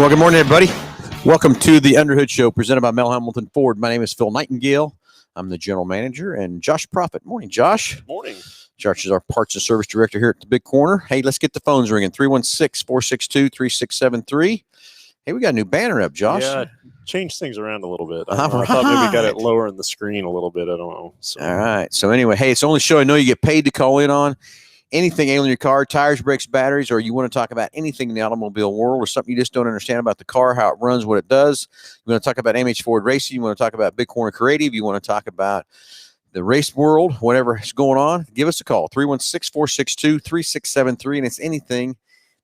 Well, good morning, everybody. Welcome to the Underhood Show presented by Hambelton Ford. My name is Phil Nightingale. I'm the general manager, and Josh Profit. Morning, Josh. Morning. Josh is our parts and service director here at the Big Corner. Hey, let's get the phones ringing. 316-462-3673. Hey, we got a new banner up, Josh. Yeah, changed things around a little bit. I All thought maybe got it right. lower in the screen a little bit. I don't know. So. All right. So anyway, hey, it's the only show I know you get paid to call in on. Anything ailing your car, tires, brakes, batteries, or you want to talk about anything in the automobile world or something you just don't understand about the car, how it runs, what it does. You want to talk about MH Ford Racing. You want to talk about Big Corner Creative. You want to talk about the race world, whatever is going on, give us a call, 316-462-3673. And it's anything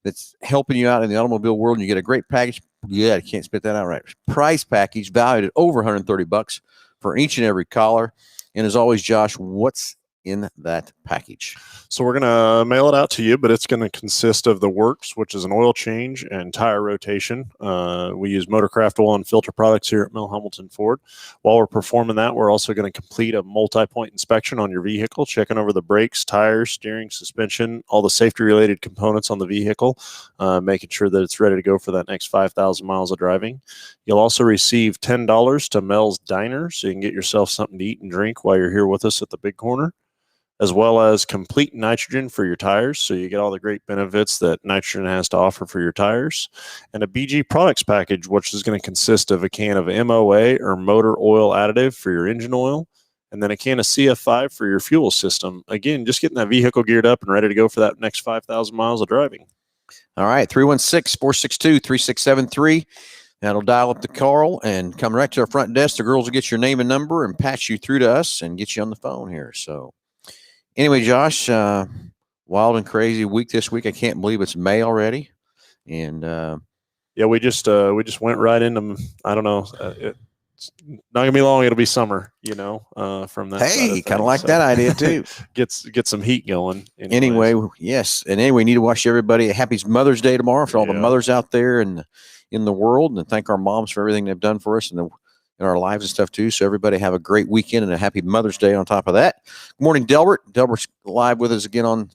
that's helping you out in the automobile world. And you get a great package. Yeah, I can't spit that out right. Price package valued at over $130 for each and every caller. And as always, Josh, what's in that package? So we're going to mail it out to you, but it's going to consist of the works, which is an oil change and tire rotation. We use Motorcraft oil and filter products here at Hambelton Ford. While we're performing that, we're also going to complete a multi-point inspection on your vehicle, checking over the brakes, tires, steering, suspension, all the safety-related components on the vehicle, making sure that it's ready to go for that next 5,000 miles of driving. You'll also receive $10 to Mel's Diner, so you can get yourself something to eat and drink while you're here with us at the Big Corner, as well as complete nitrogen for your tires. So you get all the great benefits that nitrogen has to offer for your tires, and a BG products package, which is going to consist of a can of MOA or motor oil additive for your engine oil, and then a can of CF5 for your fuel system. Again, just getting that vehicle geared up and ready to go for that next 5,000 miles of driving. All right, 316-462-3673. That'll dial up to Carl and come right to our front desk. The girls will get your name and number and patch you through to us and get you on the phone here. So anyway, Josh, wild and crazy week this week. I can't believe it's May already. And yeah, we just went right into, I don't know, it's not gonna be long. It'll be summer, from that. Hey, kind of like that idea too. Get some heat going. Anyway, yes. And anyway, we need to wish everybody a happy Mother's Day tomorrow for all the mothers out there in the world, and thank our moms for everything they've done for us in our lives and stuff too. So everybody have a great weekend and a happy Mother's Day on top of that. Good morning, Delbert. Delbert's live with us again on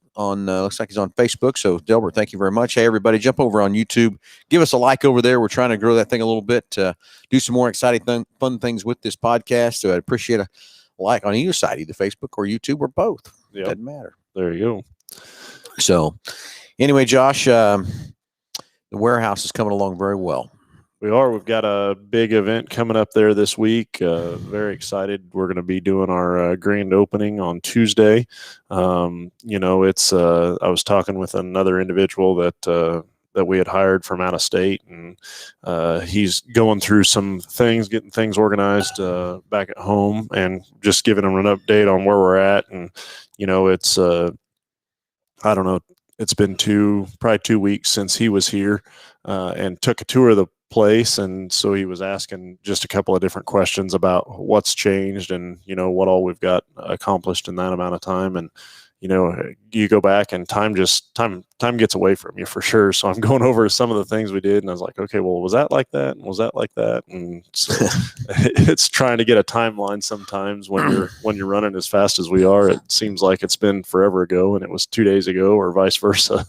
looks like he's on Facebook. So Delbert, thank you very much. Hey, everybody, jump over on YouTube. Give us a like over there. We're trying to grow that thing a little bit, do some more exciting, fun things with this podcast. So I'd appreciate a like on either side, either Facebook or YouTube or both. Yep. Doesn't matter. There you go. So anyway, Josh, the warehouse is coming along very well. We've got a big event coming up there this week. Very excited. We're going to be doing our grand opening on Tuesday. I was talking with another individual that we had hired from out of state, and he's going through some things, getting things organized back at home, and just giving him an update on where we're at. And it's I don't know. It's been probably 2 weeks since he was here and took a tour of the place, and so he was asking just a couple of different questions about what's changed and what all we've got accomplished in that amount of time. And you go back and time gets away from you for sure. So I'm going over some of the things we did, and I was like, okay, well, was that like that? And was that like that? And so it's trying to get a timeline sometimes when you're running as fast as we are. It seems like it's been forever ago and it was 2 days ago, or vice versa.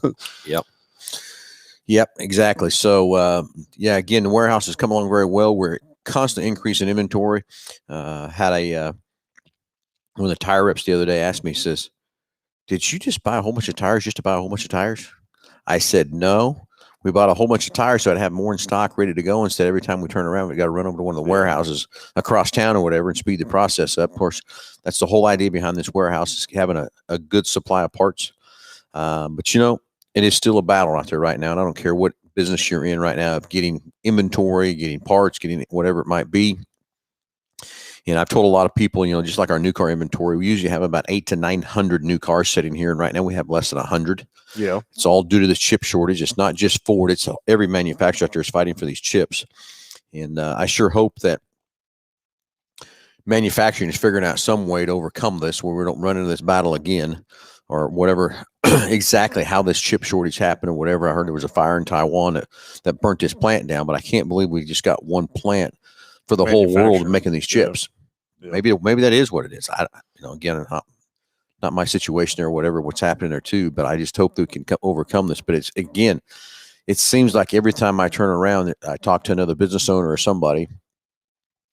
Yep, exactly. So, again, the warehouse has come along very well. We're constant increase in inventory. One of the tire reps the other day asked me, says, did you just buy a whole bunch of tires just to buy a whole bunch of tires? I said, no, we bought a whole bunch of tires so I'd have more in stock ready to go. Instead, every time we turn around, we got to run over to one of the warehouses across town or whatever and speed the process up. Of course, that's the whole idea behind this warehouse, is having a good supply of parts. But it is still a battle out there right now, and I don't care what business you're in right now of getting inventory, getting parts, getting whatever it might be. And I've told a lot of people, just like our new car inventory, we usually have about 800 to 900 new cars sitting here, and right now we have less than 100. Yeah, it's all due to this chip shortage. It's not just Ford; it's every manufacturer out there is fighting for these chips. And I sure hope that manufacturing is figuring out some way to overcome this, where we don't run into this battle again, or whatever. Exactly how this chip shortage happened or whatever. I heard there was a fire in Taiwan that burnt this plant down, but I can't believe we just got one plant for the whole world making these chips. Yeah. Maybe that is what it is. Again, not my situation there or whatever, what's happening there too, but I just hope that we can overcome this. But it's, again, it seems like every time I turn around, I talk to another business owner or somebody.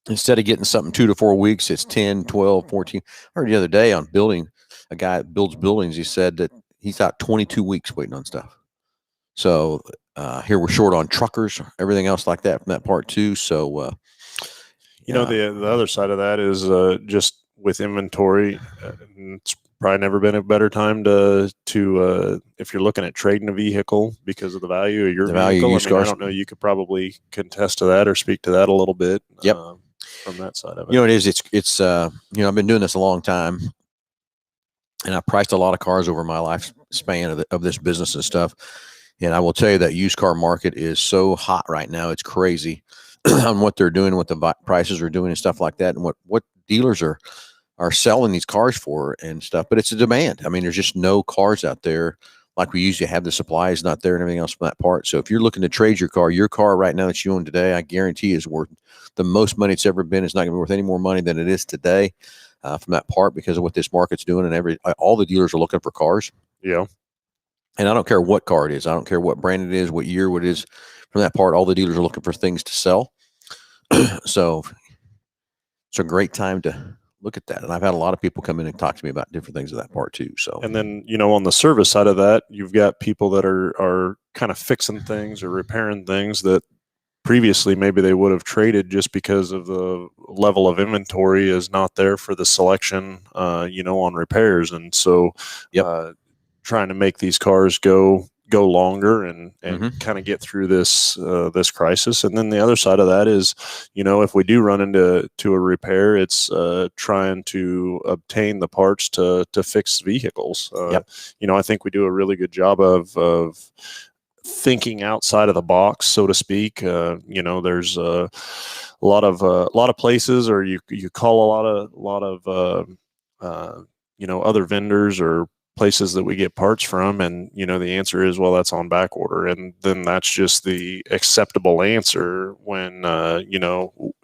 Instead of getting something 2 to 4 weeks, it's 10, 12, 14. I heard the other day on building, a guy that builds buildings, he said that he's out 22 weeks waiting on stuff. So here we're short on truckers, everything else like that from that part too. So, the other side of that is just with inventory. It's probably never been a better time to if you're looking at trading a vehicle because of the value of your vehicle. I don't know. You could probably contest to that or speak to that a little bit. Yep. From that side of it. It is. It's. I've been doing this a long time, and I priced a lot of cars over my lifespan of this business and stuff. And I will tell you that used car market is so hot right now. It's crazy on what they're doing, what the prices are doing and stuff like that, and what dealers are selling these cars for and stuff. But it's a demand. I mean, there's just no cars out there like we usually have. The supply is not there and everything else from that part. So if you're looking to trade your car right now that you own today, I guarantee is worth the most money it's ever been. It's not going to be worth any more money than it is today from that part because of what this market's doing. And all the dealers are looking for cars. Yeah. And I don't care what car it is. I don't care what brand it is, what year, what it is from that part. All the dealers are looking for things to sell. So it's a great time to look at that. And I've had a lot of people come in and talk to me about different things of that part too. So, and then, on the service side of that, you've got people that are kind of fixing things or repairing things that previously maybe they would have traded just because of the level of inventory is not there for the selection, on repairs. And so, trying to make these cars go longer and kind of get through this crisis. And then the other side of that is, if we do run into a repair, it's trying to obtain the parts to fix vehicles. I think we do a really good job of thinking outside of the box, so to speak. There's a lot of places, or you call a lot of other vendors or places that we get parts from, and the answer is, well, that's on back order. And then that's just the acceptable answer when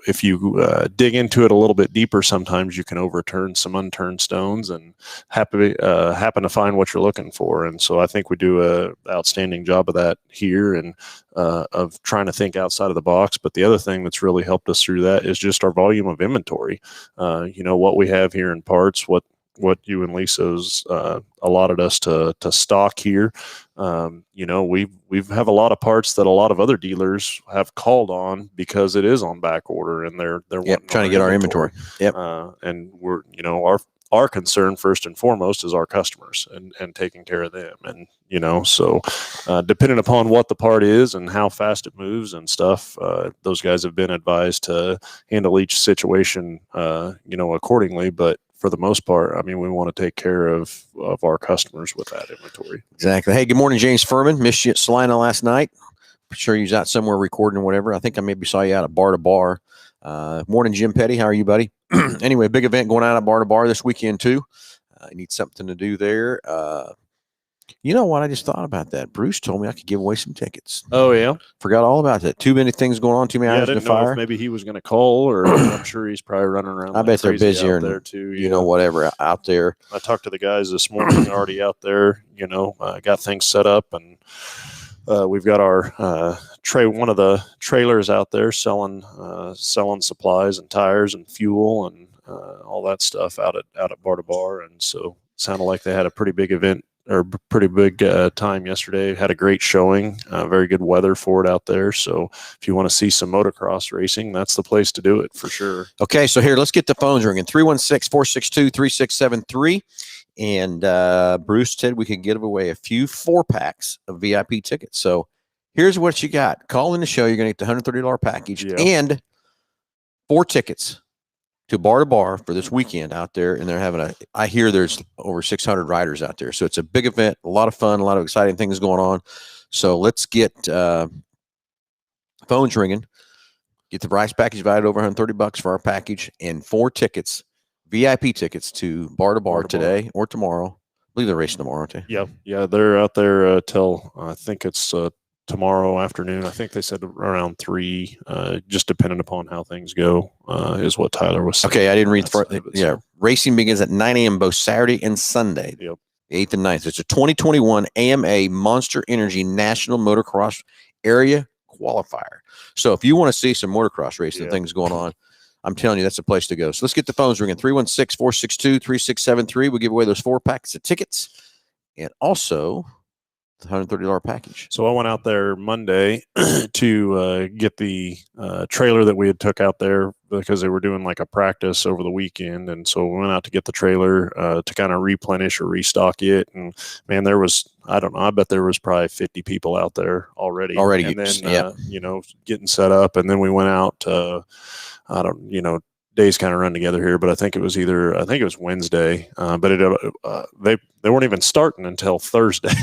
if you dig into it a little bit deeper, sometimes you can overturn some unturned stones and happen to find what you're looking for. And so I think we do a outstanding job of that here, and of trying to think outside of the box. But the other thing that's really helped us through that is just our volume of inventory. What we have here in parts, what you and Lisa's allotted us to stock here. We have a lot of parts that a lot of other dealers have called on because it is on back order, and they're trying to get our inventory. And we're our concern first and foremost is our customers and taking care of them. And so depending upon what the part is and how fast it moves and stuff, those guys have been advised to handle each situation accordingly. But for the most part, I mean, we want to take care of our customers with that inventory. Exactly. Hey, good morning, James Furman. Missed you at Salina last night. I'm sure you was out somewhere recording or whatever. I think I maybe saw you out at Bar to Bar. Morning, Jim Petty. How are you, buddy? Anyway, big event going on at Bar to Bar this weekend too. You need something to do there. You know what? I just thought about that. Bruce told me I could give away some tickets. Oh, yeah? Forgot all about that. Too many things going on, too many irons to fire. I didn't know if maybe he was going to call, or I'm sure he's probably running around. I bet they're busier out there, too. Whatever out there. I talked to the guys this morning already out there, got things set up, and we've got our one of the trailers out there selling supplies and tires and fuel and all that stuff out at Bar to Bar. And so it sounded like they had a pretty big event, or pretty big time yesterday. Had a great showing, very good weather for it out there. So if you want to see some motocross racing, that's the place to do it for sure. Okay, so here, let's get the phones ringing. 316-462-3673. And Bruce said we could give away a few 4-packs of VIP tickets. So here's what you got. Call in the show. You're going to get the $130 package and 4 tickets to Bar for this weekend out there. And they're having I hear there's over 600 riders out there. So it's a big event, a lot of fun, a lot of exciting things going on. So let's get phones ringing. Get the price package valued over $130 for our package, and 4 tickets, VIP tickets to Bar today or tomorrow. I believe they're racing tomorrow, aren't they? Yeah, they're out there till I think it's tomorrow afternoon. I think they said around 3, just depending upon how things go, is what Tyler was saying. Okay, I didn't read. Racing begins at 9 a.m. both Saturday and Sunday. Yep. 8th and 9th. It's a 2021 AMA Monster Energy National Motocross Area Qualifier. So if you want to see some motocross racing and things going on, I'm telling you, that's a place to go. So let's get the phones ringing. 316-462-3673. We'll give away those 4 packs of tickets and also the $130 package. So I went out there Monday to get the trailer that we had took out there because they were doing like a practice over the weekend. And so we went out to get the trailer to kind of replenish or restock it. And man, there was, I don't know, I bet there was probably 50 people out there already. And then, you know, getting set up. And then we went out, I don't, you know, days kind of run together here, but I think it was Wednesday, but they weren't even starting until Thursday,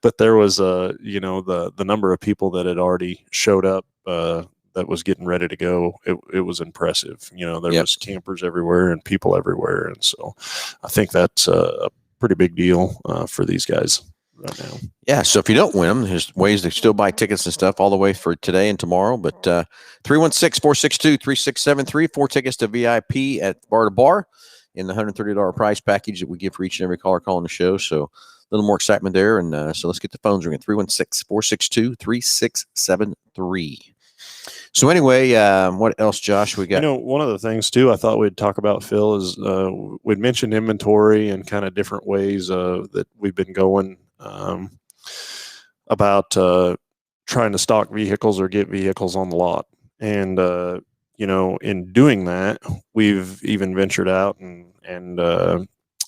but there was you know, the number of people that had already showed up that was getting ready to go. It was impressive. You know, there was campers everywhere and people everywhere. And so I think that's a pretty big deal for these guys right now. Yeah, so if you don't win them, there's ways to still buy tickets and stuff all the way for today and tomorrow. But 316-462-3673, 4 tickets to VIP at Bar to Bar in the $130 prize package that we give for each and every caller calling the show. So a little more excitement there. And so let's get the phones ringing, 316-462-3673. So anyway, what else, Josh, we got? You know, one of the things, too, I thought we'd talk about, Phil, is we'd mentioned inventory and kind of different ways that we've been going about trying to stock vehicles or get vehicles on the lot. And, you know, in doing that, we've even ventured out and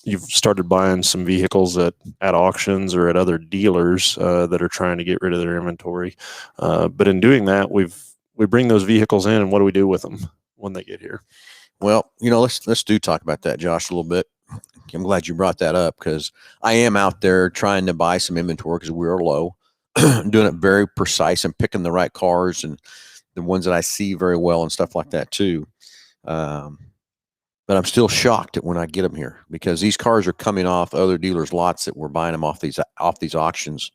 you've started buying some vehicles at auctions or at other dealers that are trying to get rid of their inventory. But in doing that, we bring those vehicles in, and what do we do with them when they get here? Well, you know, let's talk about that, Josh, a little bit. I'm glad you brought that up because I am out there trying to buy some inventory because we are low, doing it very precise and picking the right cars and the ones that I see very well and stuff like that too. But I'm still shocked at when I get them here because these cars are coming off other dealers' lots that we're buying them off these auctions.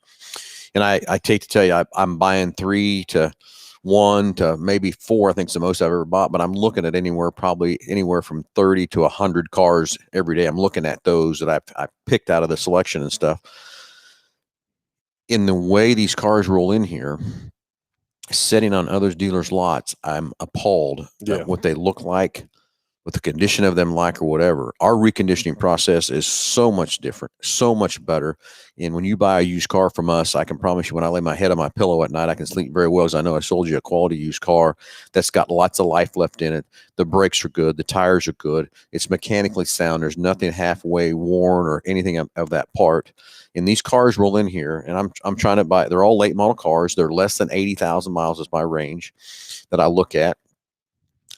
And I take to tell you, I'm buying 3 to 1 to maybe 4, I think is the most I've ever bought, but I'm looking at probably anywhere from 30 to 100 cars every day. I'm looking at those that I've picked out of the selection and stuff. In the way these cars roll in here, sitting on other dealers' lots, I'm appalled at what they look like, what the condition of them like or whatever. Our reconditioning process is so much different, so much better. And when you buy a used car from us, I can promise you when I lay my head on my pillow at night, I can sleep very well because I know I sold you a quality used car that's got lots of life left in it. The brakes are good. The tires are good. It's mechanically sound. There's nothing halfway worn or anything of that part. And these cars roll in here, and I'm trying to buy. They're all late model cars. They're less than 80,000 miles is my range that I look at.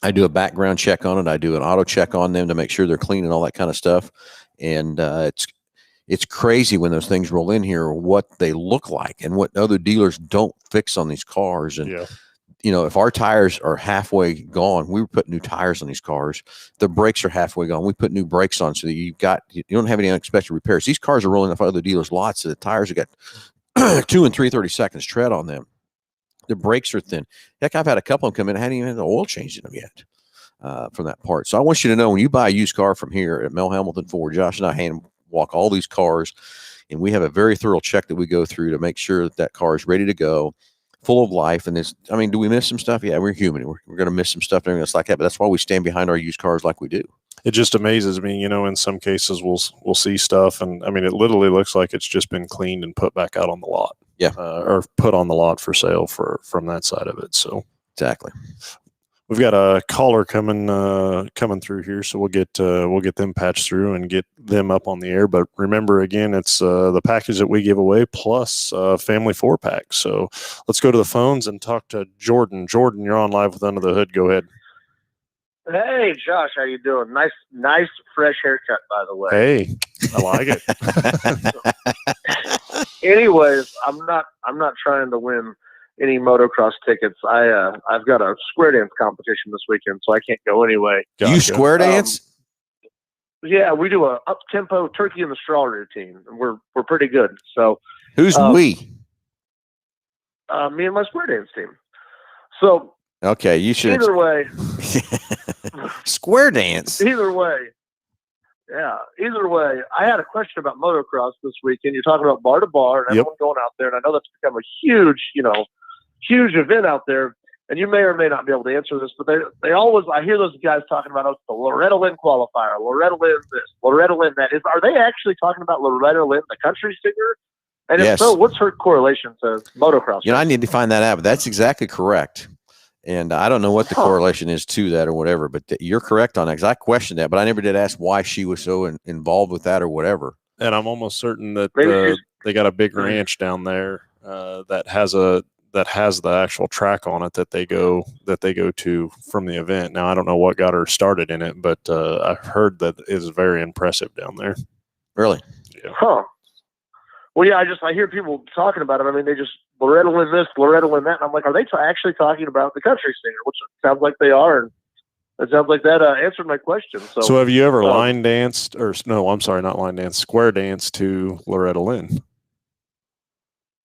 I do a background check on it. I do an auto check on them to make sure they're clean and all that kind of stuff. And it's crazy when those things roll in here, what they look like and what other dealers don't fix on these cars. And, you know, if our tires are halfway gone, we put new tires on these cars. The brakes are halfway gone. We put new brakes on so that you don't have any unexpected repairs. These cars are rolling off other dealers' lots. So the tires have got 2 and 3/32 tread on them. The brakes are thin. Heck, I've had a couple of them come in. I hadn't even had the oil changed in them yet from that part. So I want you to know when you buy a used car from here at Mel Hambelton Ford, Josh and I hand walk all these cars, and we have a very thorough check that we go through to make sure that car is ready to go, full of life. And do we miss some stuff? Yeah, we're human. We're going to miss some stuff and everything else like that. But that's why we stand behind our used cars like we do. It just amazes me, you know, in some cases we'll see stuff, and I mean, it literally looks like it's just been cleaned and put back out on the lot. Yeah. Or put on the lot for sale from that side of it. So exactly. We've got a caller coming through here, so we'll get them patched through and get them up on the air. But remember, again, it's the package that we give away plus family 4-pack. So let's go to the phones and talk to Jordan. Jordan, you're on live with Under the Hood. Go ahead. Hey, Josh, how you doing? Nice fresh haircut, by the way. Hey, I like it. Anyways, I'm not trying to win any motocross tickets. I've got a square dance competition this weekend, so I can't go anyway. Gotcha. You square dance? Yeah, we do a up tempo turkey in the straw routine, and we're pretty good. So who's we? Me and my square dance team. So okay, you should either way. Square dance. Either way, Yeah. Either way, I had a question about motocross this weekend. You're talking about bar to bar and Yep. everyone going out there, and I know that's become a huge, huge event out there. And you may or may not be able to answer this, but they always, I hear those guys talking about the Loretta Lynn qualifier, Loretta Lynn this, Loretta Lynn that. Are they actually talking about Loretta Lynn, the country singer? And Yes. if so, what's her correlation to motocross? I need to find that out, but that's exactly correct. And I don't know what the correlation is to that or whatever, but you're correct on that, because I questioned that, but I never did ask why she was so involved with that or whatever. And I'm almost certain that Maybe they got a big ranch down there that has the actual track on it that they go to from the event. Now I don't know what got her started in it, but I've heard that it is very impressive down there. Really? Yeah. Huh. Well, yeah, I hear people talking about it. I mean, they just Loretta Lynn this, Loretta Lynn that, and I'm like, are they actually talking about the country singer? Which sounds like they are, and it sounds like that answered my question. So have you ever line danced, or no? I'm sorry, not line danced, square dance to Loretta Lynn?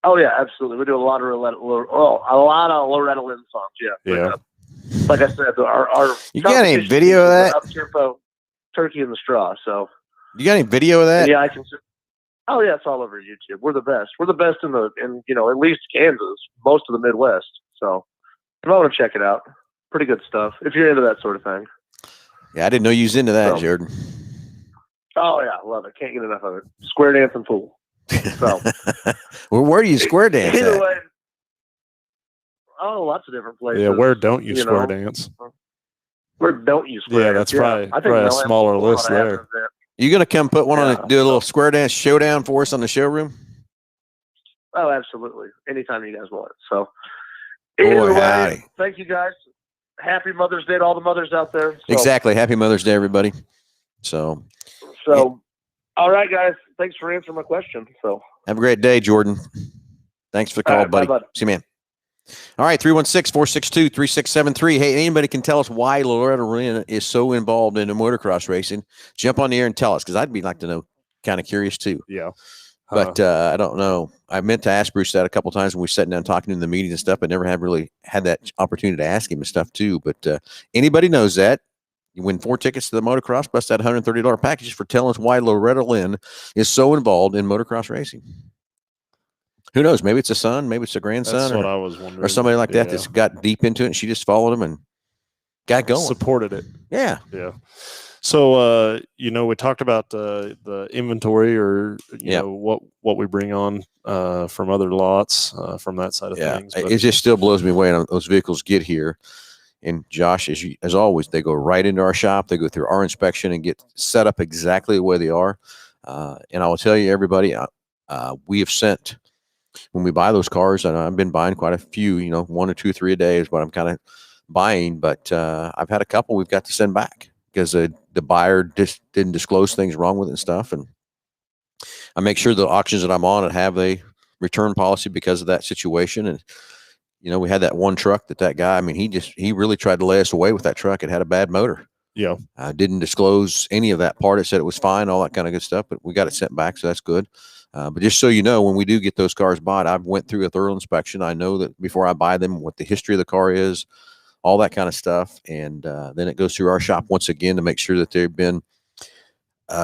Oh yeah, absolutely. We do a lot of Loretta Lynn songs. Yeah. Yeah. But, like I said, our You got any video of that? Up tempo, turkey in the straw. So You got any video of that? yeah, I can. Oh yeah, it's all over YouTube. We're the best. We're the best in at least Kansas, most of the Midwest. So if I want to check it out, pretty good stuff. If you're into that sort of thing. Yeah, I didn't know you was into that, Jordan. Oh yeah, love it. Can't get enough of it. Square dancing fool. So well, where do you square dance either at? way, lots of different places. Yeah, where don't you square dance? Where don't you square Yeah, dance? that's probably a smaller list there. You gonna come put one on do a little square dance showdown for us on the showroom? Oh, absolutely. Anytime you guys want it. So Boy, howdy. Thank you guys. Happy Mother's Day to all the mothers out there. So, exactly. Happy Mother's Day, everybody. So all right, guys. Thanks for answering my question. So have a great day, Jordan. Thanks for the call, buddy. Bye. See you, man. All right, 316-462-3673. Hey, anybody can tell us why Loretta Lynn is so involved in the motocross racing? Jump on the air and tell us, because I'd be like to know, kind of curious too. Yeah. But I don't know. I meant to ask Bruce that a couple of times when we sat down talking in the meetings and stuff, but never have really had that opportunity to ask him and stuff too. But anybody knows that, you win 4 tickets to the motocross plus that $130 package for telling us why Loretta Lynn is so involved in motocross racing. Who knows? Maybe it's a son, maybe it's a grandson, That's what I was wondering. or somebody like that that's got deep into it and she just followed him and got going. Supported it. Yeah. Yeah. So, we talked about the inventory or, what we bring on from other lots from that side of things. But it just still blows me away when those vehicles get here. And Josh, as always, they go right into our shop. They go through our inspection and get set up exactly the way they are. And I will tell you, everybody, we have sent, when we buy those cars, and I've been buying quite a few, 1 or 2, 3 a day is what I'm kind of buying. But I've had a couple we've got to send back because the buyer just didn't disclose things wrong with it and stuff. And I make sure the auctions that I'm on have a return policy because of that situation. And we had that one truck that guy, I mean, he really tried to lay us away with that truck. It had a bad motor. Yeah. Didn't disclose any of that part. It said it was fine, all that kind of good stuff, but we got it sent back. So that's good. But just so you know, when we do get those cars bought, I've went through a thorough inspection. I know that before I buy them, what the history of the car is, all that kind of stuff. And then it goes through our shop once again to make sure that they've been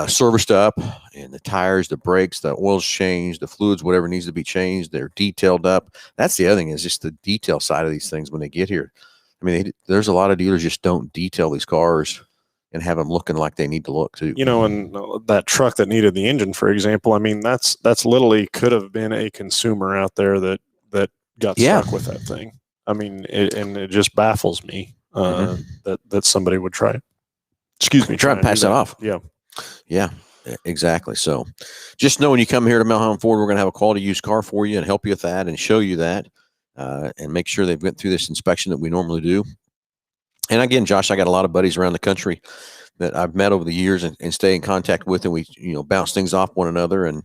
serviced up, and the tires, the brakes, the oil's changed, the fluids, whatever needs to be changed, they're detailed up. That's the other thing, is just the detail side of these things when they get here. I mean, there's a lot of dealers just don't detail these cars and have them looking like they need to look too. And that truck that needed the engine, for example, I mean, that's literally could have been a consumer out there that got stuck with that thing. I mean, it just baffles me that somebody would try to pass that off. Yeah, exactly. So just know when you come here to Hambelton Ford, we're going to have a quality used car for you and help you with that and show you that and make sure they've went through this inspection that we normally do. And again, Josh, I got a lot of buddies around the country that I've met over the years and stay in contact with, and we bounce things off one another, and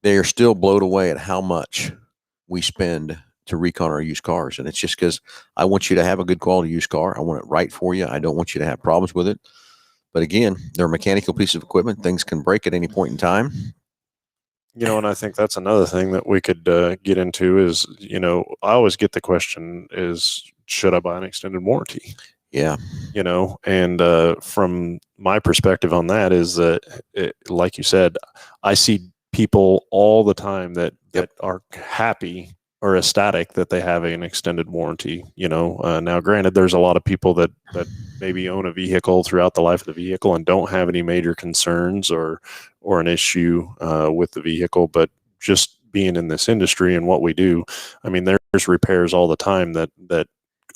they are still blown away at how much we spend to recon our used cars. And it's just because I want you to have a good quality used car. I want it right for you. I don't want you to have problems with it. But again, they're a mechanical piece of equipment. Things can break at any point in time. And I think that's another thing that we could get into is, I always get the question is, should I buy an extended warranty? Yeah. You know, and from my perspective on that is that, like you said, I see people all the time that are happy or ecstatic that they have an extended warranty. You know, now granted, there's a lot of people that maybe own a vehicle throughout the life of the vehicle and don't have any major concerns or an issue with the vehicle, but just being in this industry and what we do, I mean, there's repairs all the time that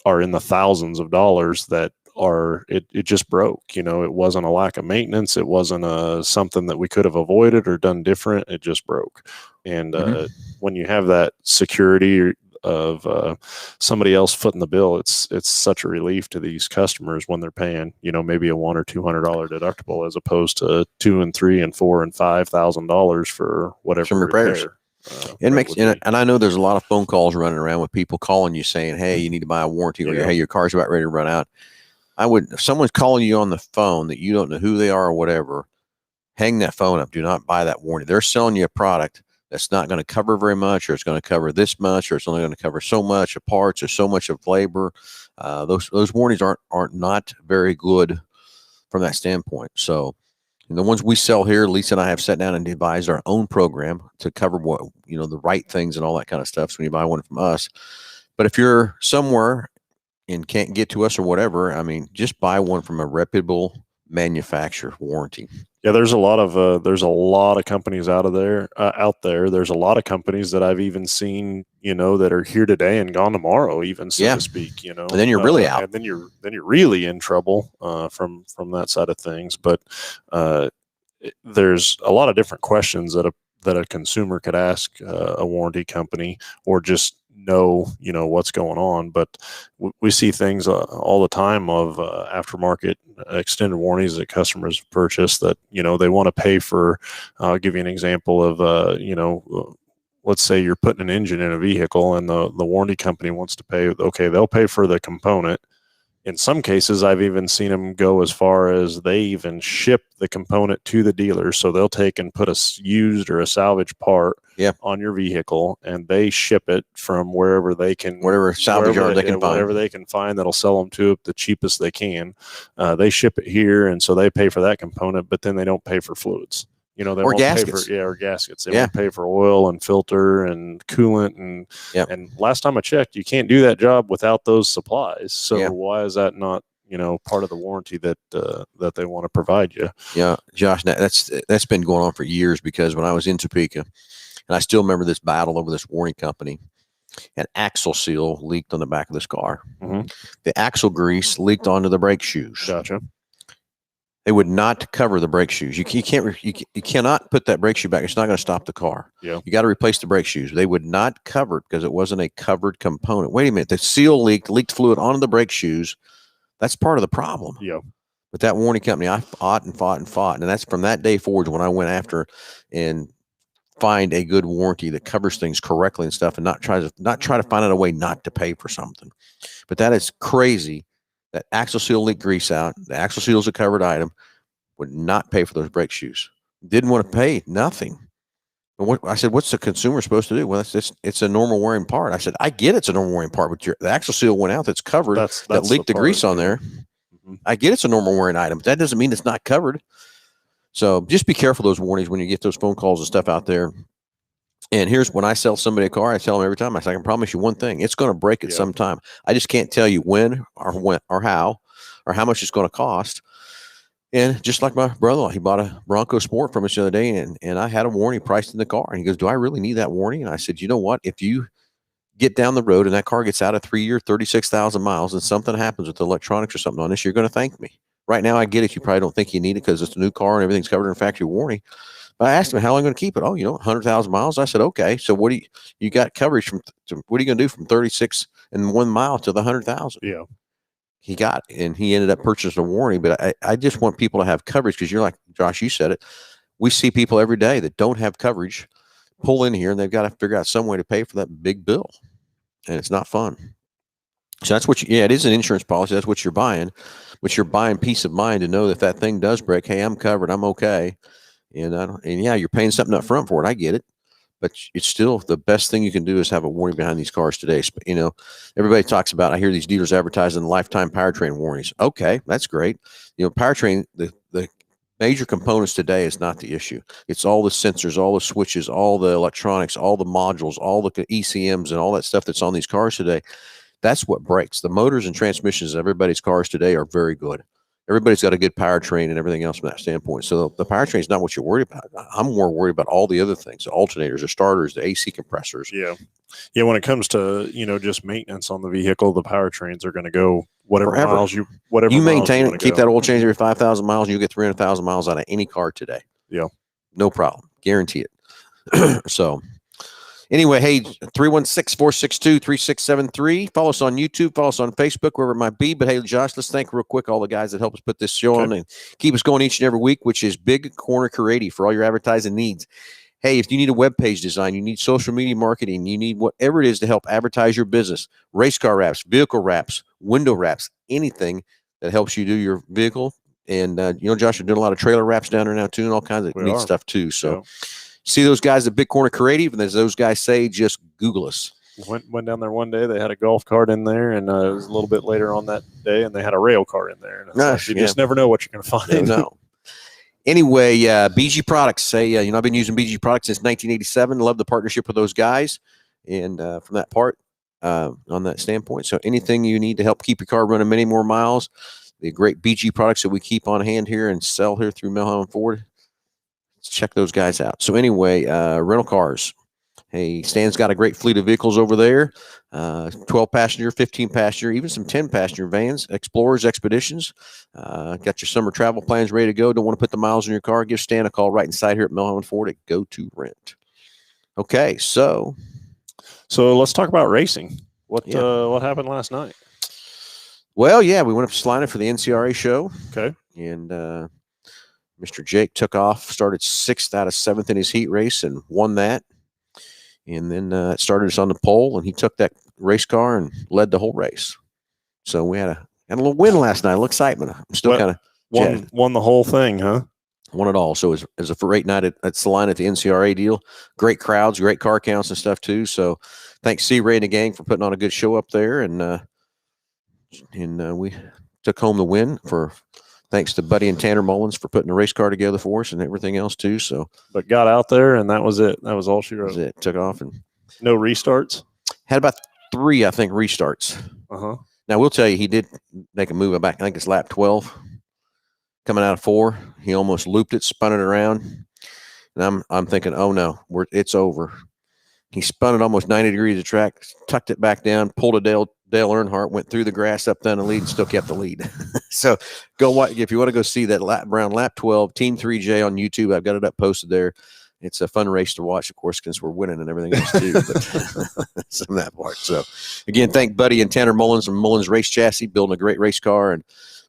are in the thousands of dollars that are it just broke. You know, it wasn't a lack of maintenance, it wasn't something that we could have avoided or done different, it just broke. And when you have that security of somebody else footing the bill, it's such a relief to these customers when they're paying, you know, maybe a $100 or $200 deductible as opposed to $2,000 and $3,000 and $4,000 and $5,000 for whatever some repairs. It makes, and I know there's a lot of phone calls running around with people calling you saying, "Hey, you need to buy a warranty," or "Hey, your car's about ready to run out." If someone's calling you on the phone that you don't know who they are or whatever, hang that phone up. Do not buy that warranty. They're selling you a product that's not going to cover very much, or it's going to cover this much, or it's only going to cover so much of parts or so much of labor. Those warranties aren't not very good from that standpoint. So, and the ones we sell here, Lisa and I have sat down and devised our own program to cover what, you know, the right things and all that kind of stuff. So when you buy one from us, but if you're somewhere and can't get to us or whatever, I mean, just buy one from a reputable manufacturer warranty. Yeah, there's a lot of companies out there. There's a lot of companies that I've even seen, you know, that are here today and gone tomorrow, even so to speak. You know, and then you're really out. And then you're really in trouble from that side of things. But there's a lot of different questions that a consumer could ask a warranty company, or just know, you know, what's going on. But we see things all the time of aftermarket extended warranties that customers purchase that, you know, they want to pay for. I'll give you an example of, you know, let's say you're putting an engine in a vehicle and the warranty company wants to pay. Okay, they'll pay for the component. In some cases, I've even seen them go as far as they even ship the component to the dealer. So they'll take and put a used or a salvage part on your vehicle, and they ship it from wherever they can, whatever salvage yard they can find, whatever they can find that'll sell them to it the cheapest they can. They ship it here, and so they pay for that component, but then they don't pay for fluids. You know, they won't gaskets. Pay for, or gaskets. They won't pay for oil and filter and coolant and last time I checked, you can't do that job without those supplies. So why is that not, you know, part of the warranty that they want to provide you? Yeah, Josh, that's been going on for years, because when I was in Topeka, and I still remember this battle over this warranty company, an axle seal leaked on the back of this car. Mm-hmm. The axle grease leaked onto the brake shoes. Gotcha. They would not cover the brake shoes. You cannot put that brake shoe back. It's not going to stop the car. Yeah. You got to replace the brake shoes. They would not cover it because it wasn't a covered component. Wait a minute. The seal leaked fluid onto the brake shoes. That's part of the problem. Yeah. But that warranty company, I fought and fought and fought. And that's from that day forward when I went after and find a good warranty that covers things correctly and stuff, and not try to find out a way not to pay for something. But that is crazy. That axle seal leaked grease out. The axle seal is a covered item. Would not pay for those brake shoes. Didn't want to pay nothing. And I said, what's the consumer supposed to do? Well, it's a normal wearing part. I said, I get it's a normal wearing part, but the axle seal went out that's covered, that leaked the grease on there. Mm-hmm. I get it's a normal wearing item, but that doesn't mean it's not covered. So just be careful those warnings when you get those phone calls and stuff out there. And here's when I sell somebody a car, I tell them every time, I say, I can promise you one thing, it's going to break at some time. I just can't tell you when or how or how much it's going to cost. And just like my brother-in-law, he bought a Bronco Sport from us the other day, and I had a warranty priced in the car. And he goes, do I really need that warranty? And I said, you know what? If you get down the road and that car gets out of 3-year, 36,000 miles, and something happens with the electronics or something on this, you're going to thank me. Right now, I get it. You probably don't think you need it because it's a new car and everything's covered in factory warranty. But I asked him, how long are you going to keep it? Oh, 100,000 miles. I said, okay. So what do you got coverage from? What are you going to do from 36 and 1 mile to the 100,000? Yeah. He got it, and he ended up purchasing a warranty. But I just want people to have coverage, because you're like, Josh, you said it. We see people every day that don't have coverage pull in here, and they've got to figure out some way to pay for that big bill. And it's not fun. So that's what it is an insurance policy. That's what you're buying. But you're buying peace of mind to know that if that thing does break, hey, I'm covered. I'm okay. And you're paying something up front for it. I get it. but it's still the best thing you can do is have a warranty behind these cars today. You know, everybody talks about, I hear these dealers advertising lifetime powertrain warranties. Okay, that's great. You know, powertrain, the major components today is not the issue. It's all the sensors, all the switches, all the electronics, all the modules, all the ECMs and all that stuff that's on these cars today. That's what breaks. The motors and transmissions of everybody's cars today are very good. Everybody's got a good powertrain and everything else from that standpoint. So the powertrain is not what you're worried about. I'm more worried about all the other things, the alternators, the starters, the AC compressors. Yeah. Yeah. When it comes to, you know, just maintenance on the vehicle, the powertrains are going to go whatever Forever. miles you maintain it, keep go. that oil change every 5,000 miles, and you get 300,000 miles out of any car today. Yeah. No problem. Guarantee it. So anyway, hey, 316-462-3673. Follow us on YouTube. Follow us on Facebook, wherever it might be. But hey, Josh, let's thank real quick all the guys that help us put this show on and keep us going each and every week, which is Big Corner Carady for all your advertising needs. Hey, if you need a web page design, you need social media marketing, you need whatever it is to help advertise your business, race car wraps, vehicle wraps, window wraps, anything that helps you do your vehicle. And, you know, Josh, you're doing a lot of trailer wraps down there now, too, and all kinds of neat stuff, too. So see those guys at Big Corner Carady, and as those guys say, just Google us. Went down there one day. They had a golf cart in there, and it was a little bit later on that day, and they had a rail car in there. And you just never know what you're going to find. No. Anyway, BG Products. You know, I've been using BG Products since 1987. Love the partnership with those guys, and from that part, on that standpoint. So anything you need to help keep your car running many more miles, the great BG Products that we keep on hand here and sell here through Hambelton Ford. Check those guys out. So anyway, rental cars. Hey, Stan's got a great fleet of vehicles over there. 12 passenger, 15 passenger, even some 10 passenger vans, Explorers, Expeditions. Got your summer travel plans ready to go. Don't want to put the miles in your car? Give Stan a call right inside here at Hambelton Ford at Go To Rent. Okay, so let's talk about racing. What happened last night? Well, yeah, we went up to Salina for the NCRA show. Okay. And Mr. Jake took off, started 6th out of 7th in his heat race and won that. And then it started us on the pole, and he took that race car and led the whole race. So we had a little win last night, a little excitement. I'm still kind of won the whole thing, huh? Won it all. So it was a great night at Salina at the NCRA deal. Great crowds, great car counts and stuff too. So thanks C. Ray and the gang for putting on a good show up there, and we took home the win for. Thanks to Buddy and Tanner Mullins for putting the race car together for us and everything else too. So, but got out there and that was it. That was all she wrote. That was it. Took off and no restarts. Had about 3, I think, restarts. Now we'll tell you, he did make a move back. I think it's lap 12, coming out of 4. He almost looped it, spun it around, and I'm thinking, oh no, it's over. He spun it almost 90 degrees of track, tucked it back down, pulled a Dale Earnhardt, went through the grass up down the lead and still kept the lead. So go watch if you want to go see that lap 12 Team 3J on YouTube. I've got it up posted there. It's a fun race to watch, of course, because we're winning and everything else too. But some of that part. So again, thank Buddy and Tanner Mullins from Mullins Race Chassis, building a great race car and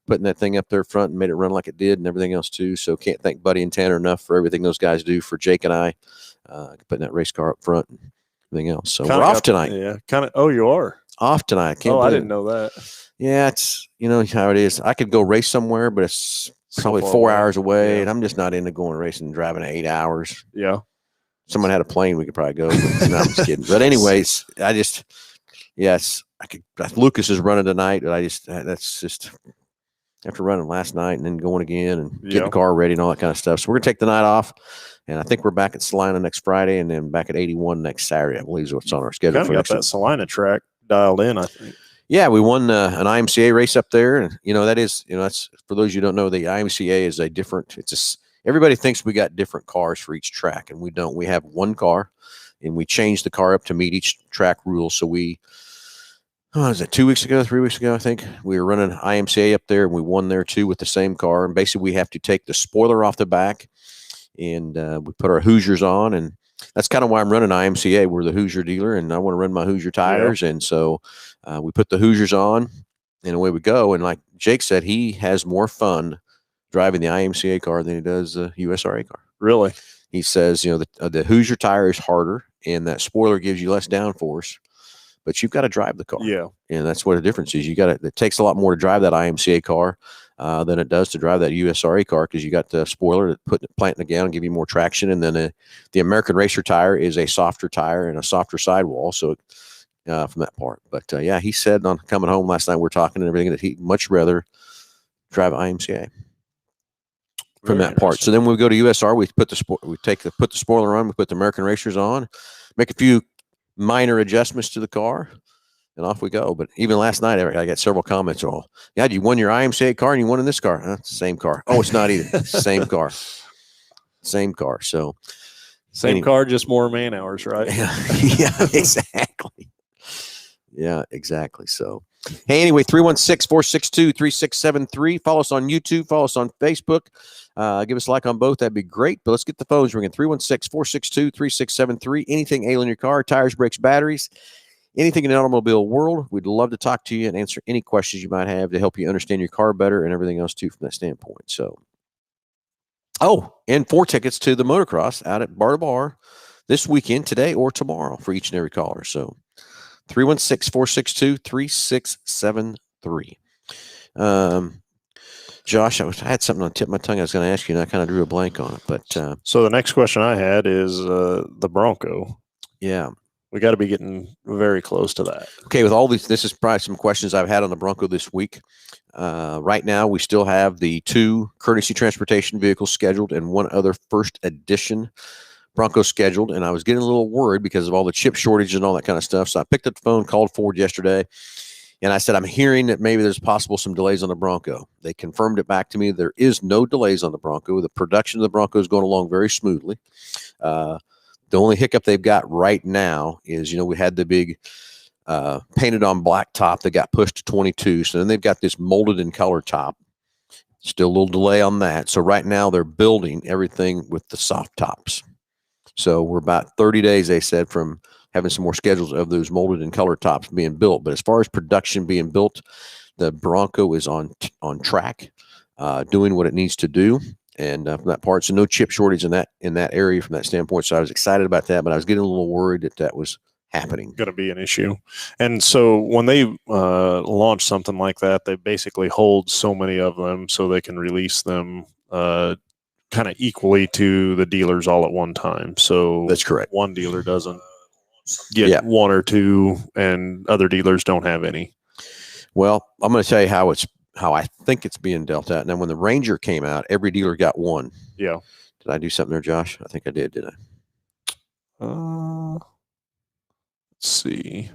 putting that thing up there front and made it run like it did and everything else too. So can't thank Buddy and Tanner enough for everything those guys do for Jake and I, putting that race car up front and everything else. So we're off tonight. Yeah, kind of. Oh, you are off tonight. I didn't know that. Yeah, it's you know how it is. I could go race somewhere, but it's probably 4 hours away, and I'm just not into going racing and driving 8 hours. Yeah. Someone had a plane, we could probably go. But, no, I'm just kidding. But anyways, Lucas is running tonight, but that's just after running last night and then going again and getting the car ready and all that kind of stuff. So we're gonna take the night off, and I think we're back at Salina next Friday, and then back at 81 next Saturday. I believe is what's on our schedule. Got that Salina track dialed in, I think. Yeah, we won an IMCA race up there, and that's for those you don't know, the IMCA is a different. Everybody thinks we got different cars for each track, and we don't. We have one car, and we changed the car up to meet each track rules. So was it 2 weeks ago, 3 weeks ago? I think we were running IMCA up there, and we won there too with the same car. And basically, we have to take the spoiler off the back, and we put our Hoosiers on, and that's kind of why I'm running IMCA. We're the Hoosier dealer, and I want to run my Hoosier tires, and so we put the Hoosiers on, and away we go. And like Jake said, he has more fun driving the IMCA car than he does the USRA car. Really? He says, the Hoosier tire is harder, and that spoiler gives you less downforce, but you've got to drive the car. Yeah. And that's what the difference is. It takes a lot more to drive that IMCA car. than it does to drive that USRA car, because you got the spoiler that put planting it down and give you more traction, and then the American Racer tire is a softer tire and a softer sidewall, so from that part. But yeah, he said on coming home last night, we're talking and everything, that he'd much rather drive IMCA from that part. So then when we go to USR, we put the spoiler on, we put the American Racers on, make a few minor adjustments to the car, and off we go. But even last night, I got several comments. Oh, yeah, you won your IMCA car and you won in this car. It's the same car. Oh, it's not either. Same car. Same car. So same car, just more man hours, right? Yeah, exactly. Yeah, exactly. So, hey, anyway, 316-462-3673. Follow us on YouTube. Follow us on Facebook. Give us a like on both. That'd be great. But let's get the phones ringing. 316-462-3673. Anything ailing your car, tires, brakes, batteries, anything in the automobile world. We'd love to talk to you and answer any questions you might have to help you understand your car better and everything else, too, from that standpoint. So, and 4 tickets to the motocross out at Bar to Bar this weekend, today or tomorrow, for each and every caller. So, 316-462-3673. Josh, I had something on the tip of my tongue I was going to ask you, and I kind of drew a blank on it. But so the next question I had is the Bronco. Yeah. We got to be getting very close to that. Okay, with all these, this is probably some questions I've had on the Bronco this week. Right now, we still have the 2 courtesy transportation vehicles scheduled and 1 other first edition Bronco scheduled, and I was getting a little worried because of all the chip shortage and all that kind of stuff. So I picked up the phone, called Ford yesterday, and I said, I'm hearing that maybe there's possible some delays on the Bronco. They confirmed it back to me. There is no delays on the Bronco. The production of the Bronco is going along very smoothly. The only hiccup they've got right now is, we had the big painted on black top that got pushed to 22. So then they've got this molded in color top. Still a little delay on that. So right now they're building everything with the soft tops. So we're about 30 days, they said, from having some more schedules of those molded and color tops being built. But as far as production being built, the Bronco is on track, doing what it needs to do. And from that part, so no chip shortage in that area from that standpoint. So I was excited about that, but I was getting a little worried that was happening. Going to be an issue. And so when they launch something like that, they basically hold so many of them so they can release them kind of equally to the dealers all at one time. So that's correct. One dealer doesn't get 1 or 2 and other dealers don't have any. Well, I'm going to tell you how I think it's being dealt out. Now, when the Ranger came out, every dealer got 1. Yeah. Did I do something there, Josh? I think I did I? Let's see.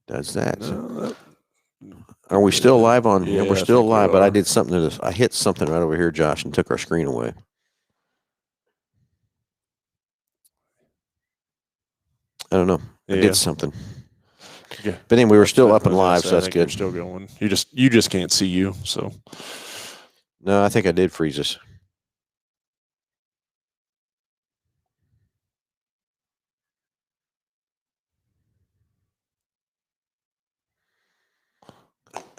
Does that? Are we still live on? Yeah, we're still live, but I did something to this. I hit something right over here, Josh, and took our screen away. I don't know. I did something. Yeah. But anyway, we're still up and live, so that's good. We're still going. You just can't see you, so. No, I think I did freeze us.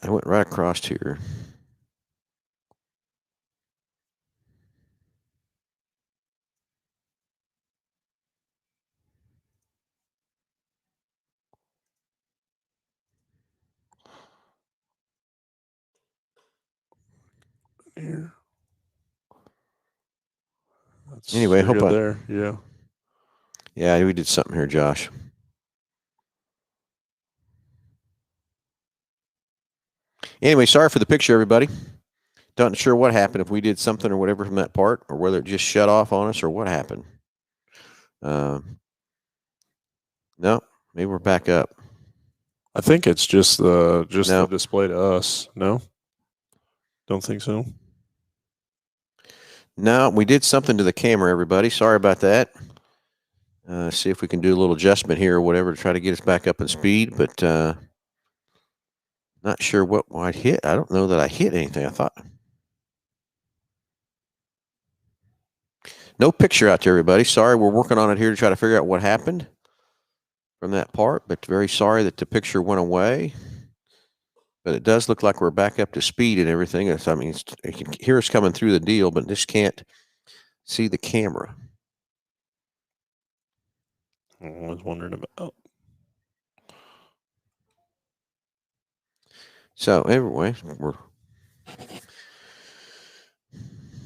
I went right across here. Here. Anyway, hope there. Yeah. Yeah, we did something here, Josh. Anyway, sorry for the picture, everybody. Not sure what happened, if we did something or whatever from that part, or whether it just shut off on us or what happened. No, maybe we're back up. I think it's just the display to us. No? Don't think so. No, we did something to the camera, everybody. Sorry about that. See if we can do a little adjustment here or whatever to try to get us back up in speed, but not sure what I hit. I don't know that I hit anything. I thought. No picture out there, everybody. Sorry, we're working on it here to try to figure out what happened from that part, but very sorry that the picture went away. But it does look like we're back up to speed and everything. You can hear us coming through the deal, but just can't see the camera. I was wondering about. So anyway,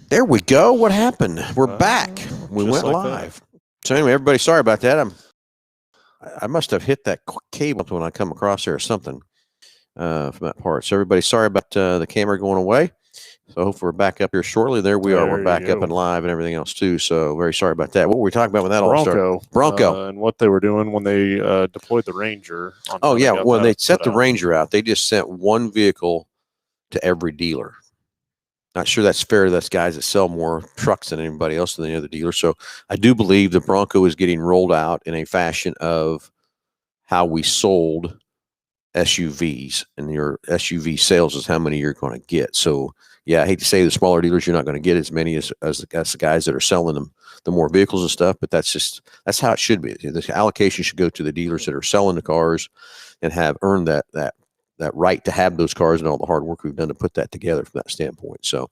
there we go. What happened? We're back. We just went like live. So anyway, everybody, sorry about that. I must have hit that cable when I come across there or something from that part. So everybody, sorry about the camera going away. So hopefully we're back up here shortly. There we are. We're back up and live and everything else too. So very sorry about that. What were we talking about when that all started? Bronco. And what they were doing when they deployed the Ranger. When they set the Ranger out, they just sent one vehicle to every dealer. Not sure that's fair to those guys that sell more trucks than anybody else than the other dealer. So I do believe the Bronco is getting rolled out in a fashion of how we sold SUVs, and your SUV sales is how many you're going to get. So yeah, I hate to say the smaller dealers, you're not going to get as many as the guys that are selling them the more vehicles and stuff, but that's how it should be. The allocation should go to the dealers that are selling the cars and have earned that right to have those cars and all the hard work we've done to put that together from that standpoint. So,